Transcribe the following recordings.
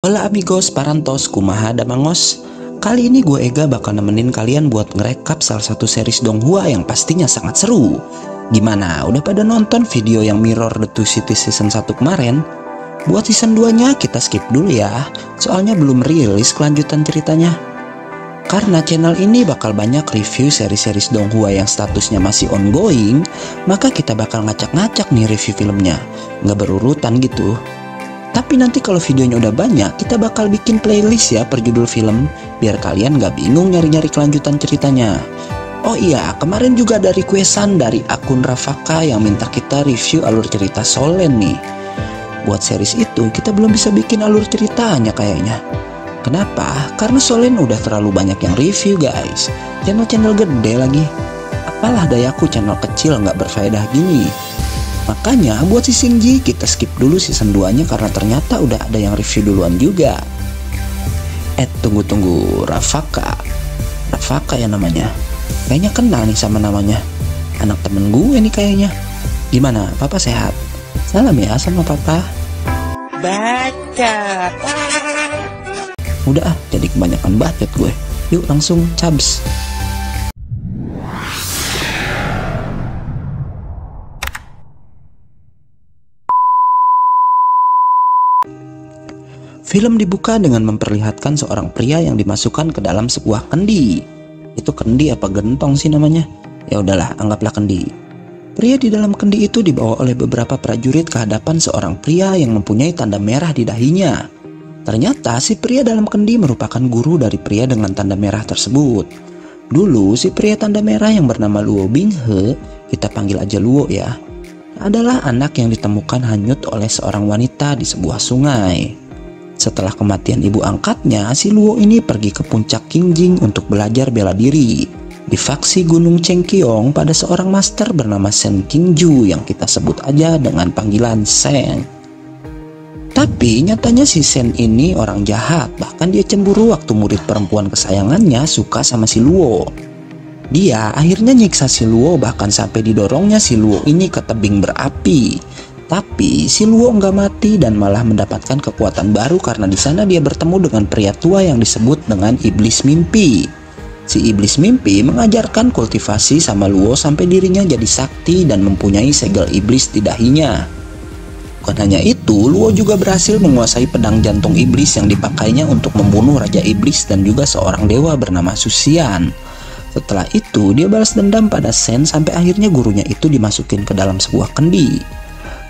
Hola amigos, parantos, kumaha damangos. Kali ini gue Ega bakal nemenin kalian buat ngerekap salah satu series Donghua yang pastinya sangat seru. Gimana, udah pada nonton video yang Mirror the Two Cities season 1 kemarin? Buat season 2 nya kita skip dulu ya, soalnya belum rilis kelanjutan ceritanya. Karena channel ini bakal banyak review seri-series Donghua yang statusnya masih ongoing, maka kita bakal ngacak-ngacak nih review filmnya, nggak berurutan gitu. Tapi nanti kalau videonya udah banyak, kita bakal bikin playlist ya per judul film, biar kalian gak bingung nyari-nyari kelanjutan ceritanya. Oh iya, kemarin juga ada requestan dari akun Rafaka yang minta kita review alur cerita Solen nih. Buat series itu, kita belum bisa bikin alur ceritanya kayaknya. Kenapa? Karena Solen udah terlalu banyak yang review guys. Channel-channel gede lagi. Apalah dayaku channel kecil gak berfaedah gini. Makanya buat season G kita skip dulu season 2 nya karena ternyata udah ada yang review duluan juga. Tunggu, Rafaka ya namanya. Kayaknya kenal nih sama namanya. Anak temen gue nih kayaknya. Gimana, papa sehat? Salam ya sama papa. Baca. Udah jadi kebanyakan bacot gue. Yuk langsung cabs. Film dibuka dengan memperlihatkan seorang pria yang dimasukkan ke dalam sebuah kendi. Itu kendi apa gentong sih namanya? Ya udahlah, anggaplah kendi. Pria di dalam kendi itu dibawa oleh beberapa prajurit ke hadapan seorang pria yang mempunyai tanda merah di dahinya. Ternyata si pria dalam kendi merupakan guru dari pria dengan tanda merah tersebut. Dulu si pria tanda merah yang bernama Luo Binghe, kita panggil aja Luo ya, adalah anak yang ditemukan hanyut oleh seorang wanita di sebuah sungai. Setelah kematian ibu angkatnya, si Luo ini pergi ke puncak Qingjing untuk belajar bela diri di faksi Gunung Chengqiong pada seorang master bernama Shen Qingju yang kita sebut aja dengan panggilan Shen. Tapi nyatanya si Shen ini orang jahat, bahkan dia cemburu waktu murid perempuan kesayangannya suka sama si Luo. Dia akhirnya nyiksa si Luo, bahkan sampai didorongnya si Luo ini ke tebing berapi. Tapi si Luo nggak mati dan malah mendapatkan kekuatan baru karena di sana dia bertemu dengan pria tua yang disebut dengan Iblis Mimpi. Si Iblis Mimpi mengajarkan kultivasi sama Luo sampai dirinya jadi sakti dan mempunyai segel iblis di dahinya. Bukan hanya itu, Luo juga berhasil menguasai pedang jantung iblis yang dipakainya untuk membunuh Raja Iblis dan juga seorang dewa bernama Susian. Setelah itu, dia balas dendam pada Shen sampai akhirnya gurunya itu dimasukin ke dalam sebuah kendi.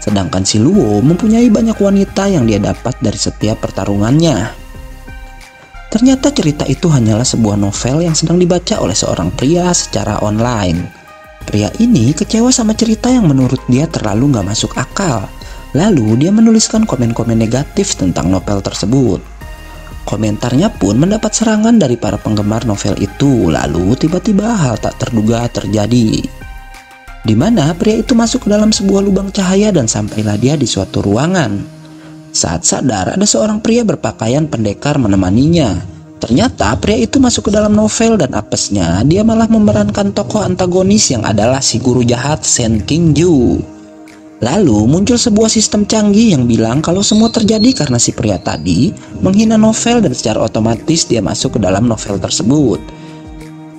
Sedangkan si Luo mempunyai banyak wanita yang dia dapat dari setiap pertarungannya. Ternyata cerita itu hanyalah sebuah novel yang sedang dibaca oleh seorang pria secara online. Pria ini kecewa sama cerita yang menurut dia terlalu gak masuk akal. Lalu dia menuliskan komen-komen negatif tentang novel tersebut. Komentarnya pun mendapat serangan dari para penggemar novel itu. Lalu tiba-tiba hal tak terduga terjadi, di mana pria itu masuk ke dalam sebuah lubang cahaya dan sampailah dia di suatu ruangan. Saat sadar, ada seorang pria berpakaian pendekar menemaninya. Ternyata pria itu masuk ke dalam novel dan apesnya dia malah memerankan tokoh antagonis yang adalah si guru jahat Shen Qingju. Lalu muncul sebuah sistem canggih yang bilang kalau semua terjadi karena si pria tadi menghina novel dan secara otomatis dia masuk ke dalam novel tersebut.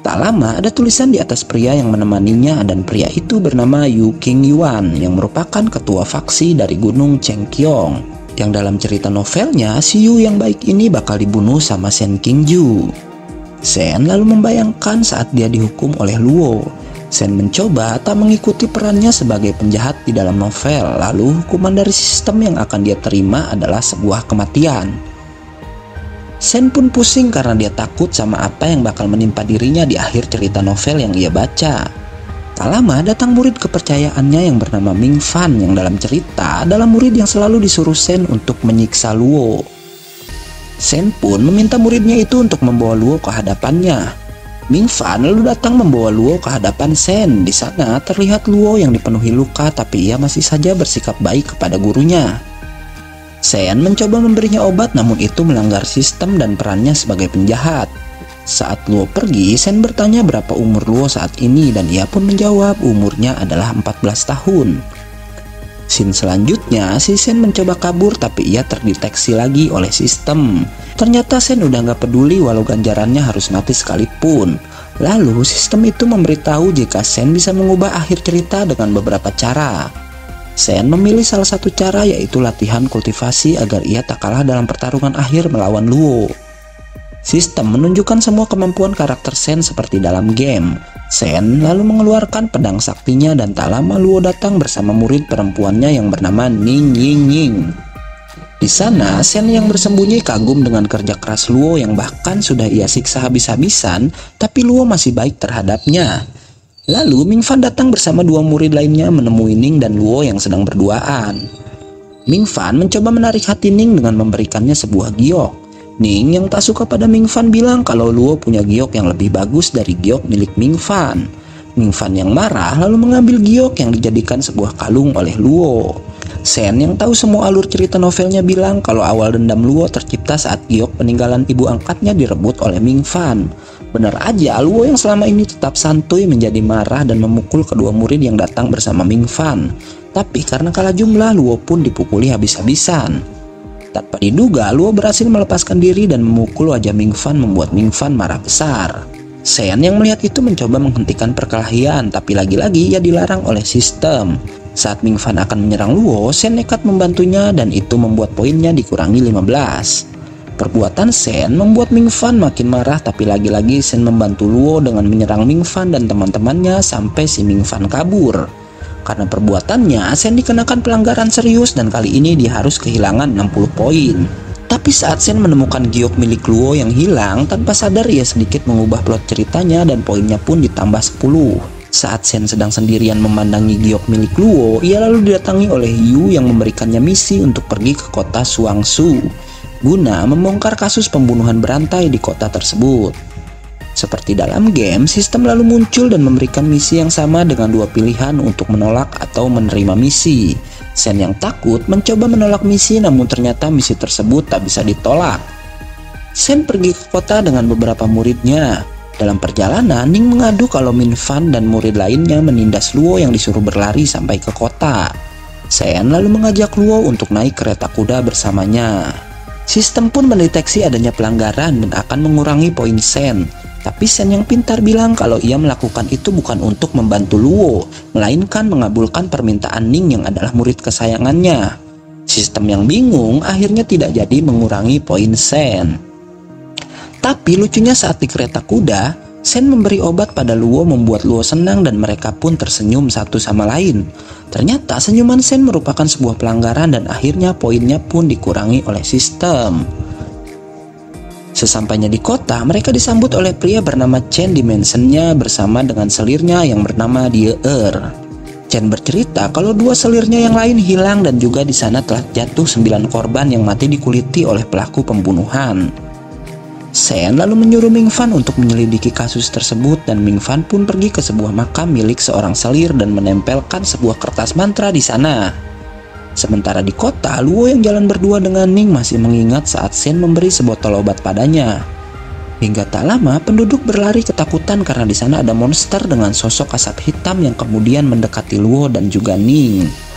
Tak lama ada tulisan di atas pria yang menemaninya dan pria itu bernama Yu Qingyuan yang merupakan ketua faksi dari Gunung Chengqiong. Yang dalam cerita novelnya si Yu yang baik ini bakal dibunuh sama Shen Qingju. Shen lalu membayangkan saat dia dihukum oleh Luo. Shen mencoba tak mengikuti perannya sebagai penjahat di dalam novel, lalu hukuman dari sistem yang akan dia terima adalah sebuah kematian. Shen pun pusing karena dia takut sama apa yang bakal menimpa dirinya di akhir cerita novel yang ia baca. Tak lama datang murid kepercayaannya yang bernama Ming Fan yang dalam cerita adalah murid yang selalu disuruh Shen untuk menyiksa Luo. Shen pun meminta muridnya itu untuk membawa Luo ke hadapannya. Ming Fan lalu datang membawa Luo ke hadapan Shen. Di sana terlihat Luo yang dipenuhi luka tapi ia masih saja bersikap baik kepada gurunya. Shen mencoba memberinya obat namun itu melanggar sistem dan perannya sebagai penjahat. Saat Luo pergi, Shen bertanya berapa umur Luo saat ini dan ia pun menjawab umurnya adalah 14 tahun. Scene selanjutnya, si Sen mencoba kabur tapi ia terdeteksi lagi oleh sistem. Ternyata Sen udah nggak peduli walau ganjarannya harus mati sekalipun. Lalu sistem itu memberitahu jika Sen bisa mengubah akhir cerita dengan beberapa cara. Sen memilih salah satu cara, yaitu latihan kultivasi agar ia tak kalah dalam pertarungan akhir melawan Luo. Sistem menunjukkan semua kemampuan karakter Sen seperti dalam game. Sen lalu mengeluarkan pedang saktinya dan tak lama Luo datang bersama murid perempuannya yang bernama Ning Ying Ying. Di sana Sen yang bersembunyi kagum dengan kerja keras Luo yang bahkan sudah ia siksa habis-habisan, tapi Luo masih baik terhadapnya. Lalu Ming Fan datang bersama dua murid lainnya menemui Ning dan Luo yang sedang berduaan. Ming Fan mencoba menarik hati Ning dengan memberikannya sebuah giok. Ning yang tak suka pada Ming Fan bilang kalau Luo punya giok yang lebih bagus dari giok milik Ming Fan. Ming Fan yang marah lalu mengambil giok yang dijadikan sebuah kalung oleh Luo. Sen yang tahu semua alur cerita novelnya bilang kalau awal dendam Luo tercipta saat giok peninggalan ibu angkatnya direbut oleh Ming Fan. Benar aja, Luo yang selama ini tetap santuy menjadi marah dan memukul kedua murid yang datang bersama Ming Fan. Tapi karena kalah jumlah, Luo pun dipukuli habis-habisan. Tanpa diduga, Luo berhasil melepaskan diri dan memukul wajah Ming Fan membuat Ming Fan marah besar. Sen yang melihat itu mencoba menghentikan perkelahian, tapi lagi-lagi ia dilarang oleh sistem. Saat Ming Fan akan menyerang Luo, Sen nekat membantunya dan itu membuat poinnya dikurangi 15. Perbuatan Sen membuat Ming Fan makin marah, tapi lagi-lagi Sen membantu Luo dengan menyerang Ming Fan dan teman-temannya sampai si Ming Fan kabur. Karena perbuatannya, Sen dikenakan pelanggaran serius dan kali ini dia harus kehilangan 60 poin. Tapi saat Sen menemukan giok milik Luo yang hilang, tanpa sadar ia sedikit mengubah plot ceritanya dan poinnya pun ditambah 10. Saat Sen sedang sendirian memandangi giok milik Luo, ia lalu didatangi oleh Yu yang memberikannya misi untuk pergi ke kota Suangsu guna membongkar kasus pembunuhan berantai di kota tersebut. Seperti dalam game, sistem lalu muncul dan memberikan misi yang sama dengan dua pilihan untuk menolak atau menerima misi. Sen yang takut mencoba menolak misi, namun ternyata misi tersebut tak bisa ditolak. Sen pergi ke kota dengan beberapa muridnya. Dalam perjalanan, Ning mengadu kalau Min Fan dan murid lainnya menindas Luo yang disuruh berlari sampai ke kota. Sen lalu mengajak Luo untuk naik kereta kuda bersamanya. Sistem pun mendeteksi adanya pelanggaran dan akan mengurangi poin Sen. Tapi Sen yang pintar bilang kalau ia melakukan itu bukan untuk membantu Luo, melainkan mengabulkan permintaan Ning yang adalah murid kesayangannya. Sistem yang bingung akhirnya tidak jadi mengurangi poin Sen. Tapi lucunya saat di kereta kuda, Sen memberi obat pada Luo membuat Luo senang dan mereka pun tersenyum satu sama lain. Ternyata senyuman Sen merupakan sebuah pelanggaran dan akhirnya poinnya pun dikurangi oleh sistem. Sesampainya di kota, mereka disambut oleh pria bernama Chen Dimensionnya bersama dengan selirnya yang bernama Die Chen bercerita kalau dua selirnya yang lain hilang dan juga di sana telah jatuh 9 korban yang mati dikuliti oleh pelaku pembunuhan. Sen lalu menyuruh Ming Fan untuk menyelidiki kasus tersebut dan Ming Fan pun pergi ke sebuah makam milik seorang selir dan menempelkan sebuah kertas mantra di sana. Sementara di kota, Luo yang jalan berdua dengan Ning masih mengingat saat Sen memberi sebotol obat padanya. Hingga tak lama, penduduk berlari ketakutan karena di sana ada monster dengan sosok asap hitam yang kemudian mendekati Luo dan juga Ning.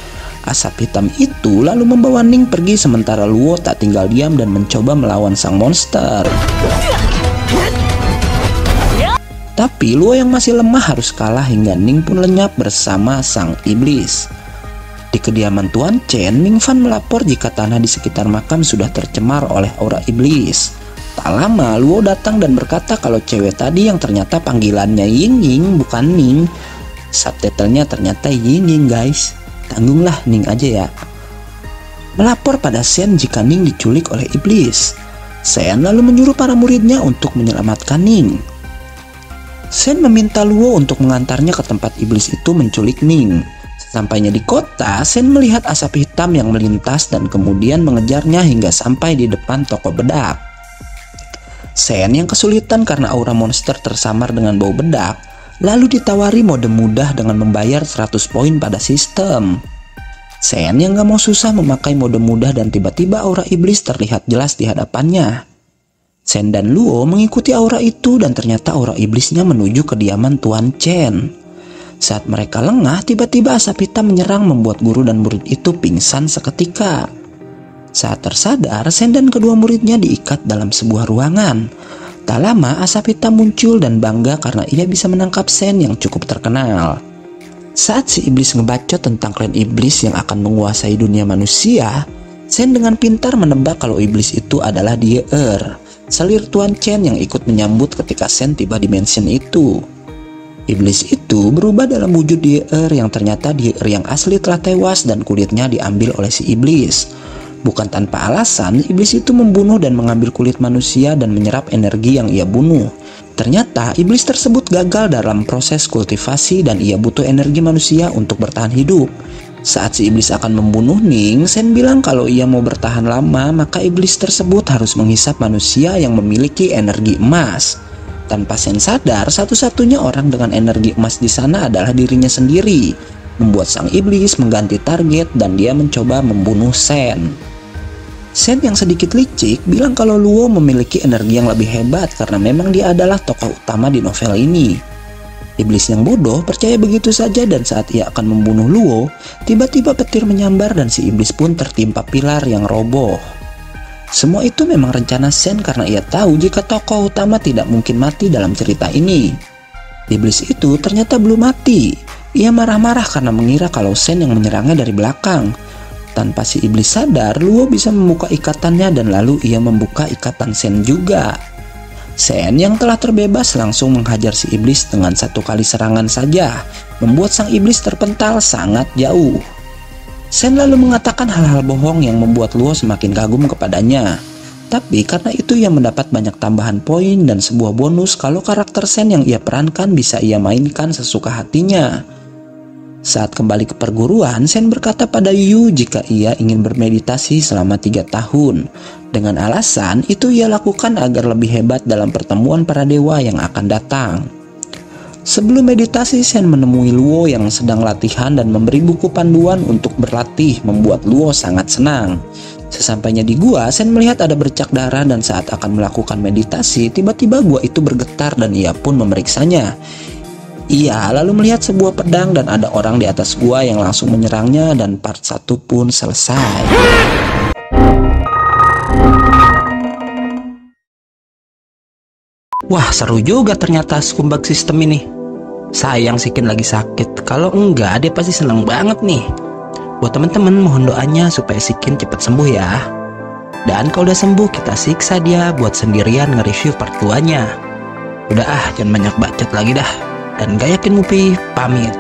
Asap hitam itu lalu membawa Ning pergi sementara Luo tak tinggal diam dan mencoba melawan sang monster. Tapi Luo yang masih lemah harus kalah hingga Ning pun lenyap bersama sang iblis. Di kediaman Tuan Chen, Ming Fan melapor jika tanah di sekitar makam sudah tercemar oleh aura iblis. Tak lama, Luo datang dan berkata kalau cewek tadi yang ternyata panggilannya Ying Ying bukan Ning. Subtitlenya ternyata Ying Ying guys. Tanggunglah Ning aja ya. Melapor pada Sen jika Ning diculik oleh iblis. Sen lalu menyuruh para muridnya untuk menyelamatkan Ning. Sen meminta Luo untuk mengantarnya ke tempat iblis itu menculik Ning. Sampainya di kota, Sen melihat asap hitam yang melintas dan kemudian mengejarnya hingga sampai di depan toko bedak. Sen yang kesulitan karena aura monster tersamar dengan bau bedak, lalu ditawari mode mudah dengan membayar 100 poin pada sistem. Sen yang gak mau susah memakai mode mudah dan tiba-tiba aura iblis terlihat jelas di hadapannya. Sen dan Luo mengikuti aura itu dan ternyata aura iblisnya menuju kediaman Tuan Chen. Saat mereka lengah, tiba-tiba asap hitam menyerang membuat guru dan murid itu pingsan seketika. Saat tersadar, Sen dan kedua muridnya diikat dalam sebuah ruangan. Tak lama, asap hitam muncul dan bangga karena ia bisa menangkap Sen yang cukup terkenal. Saat si iblis ngebacot tentang klan iblis yang akan menguasai dunia manusia, Sen dengan pintar menebak kalau iblis itu adalah Die-Er, selir Tuan Chen yang ikut menyambut ketika Sen tiba di mansion itu. Iblis itu berubah dalam wujud Die-Er yang ternyata Die-Er yang asli telah tewas dan kulitnya diambil oleh si iblis. Bukan tanpa alasan, iblis itu membunuh dan mengambil kulit manusia dan menyerap energi yang ia bunuh. Ternyata iblis tersebut gagal dalam proses kultivasi dan ia butuh energi manusia untuk bertahan hidup. Saat si iblis akan membunuh Ning, Sen bilang kalau ia mau bertahan lama, maka iblis tersebut harus menghisap manusia yang memiliki energi emas. Tanpa Sen sadar, satu-satunya orang dengan energi emas di sana adalah dirinya sendiri. Membuat sang iblis mengganti target dan dia mencoba membunuh Sen. Sen yang sedikit licik bilang kalau Luo memiliki energi yang lebih hebat karena memang dia adalah tokoh utama di novel ini. Iblis yang bodoh percaya begitu saja dan saat ia akan membunuh Luo, tiba-tiba petir menyambar dan si iblis pun tertimpa pilar yang roboh. Semua itu memang rencana Sen karena ia tahu jika tokoh utama tidak mungkin mati dalam cerita ini. Iblis itu ternyata belum mati. Ia marah-marah karena mengira kalau Sen yang menyerangnya dari belakang. Tanpa si iblis sadar, Luo bisa membuka ikatannya dan lalu ia membuka ikatan Sen juga. Sen yang telah terbebas langsung menghajar si iblis dengan satu kali serangan saja, membuat sang iblis terpental sangat jauh. Sen lalu mengatakan hal-hal bohong yang membuat Luo semakin kagum kepadanya. Tapi karena itu ia mendapat banyak tambahan poin dan sebuah bonus kalau karakter Sen yang ia perankan bisa ia mainkan sesuka hatinya. Saat kembali ke perguruan, Sen berkata pada Yu jika ia ingin bermeditasi selama 3 tahun. Dengan alasan itu ia lakukan agar lebih hebat dalam pertemuan para dewa yang akan datang. Sebelum meditasi, Sen menemui Luo yang sedang latihan dan memberi buku panduan untuk berlatih, membuat Luo sangat senang. Sesampainya di gua, Sen melihat ada bercak darah dan saat akan melakukan meditasi, tiba-tiba gua itu bergetar dan ia pun memeriksanya. Ia lalu melihat sebuah pedang dan ada orang di atas gua yang langsung menyerangnya dan part 1 pun selesai. Wah, seru juga ternyata Scumbag System ini. Sayang si Ken lagi sakit. Kalau enggak, dia pasti seneng banget nih. Buat temen-temen, mohon doanya supaya si Ken cepat sembuh ya. Dan kalau udah sembuh, kita siksa dia buat sendirian nge-review part 2-nya. Udah jangan banyak bacot lagi dah. Dan gak yakin Mupi pamit.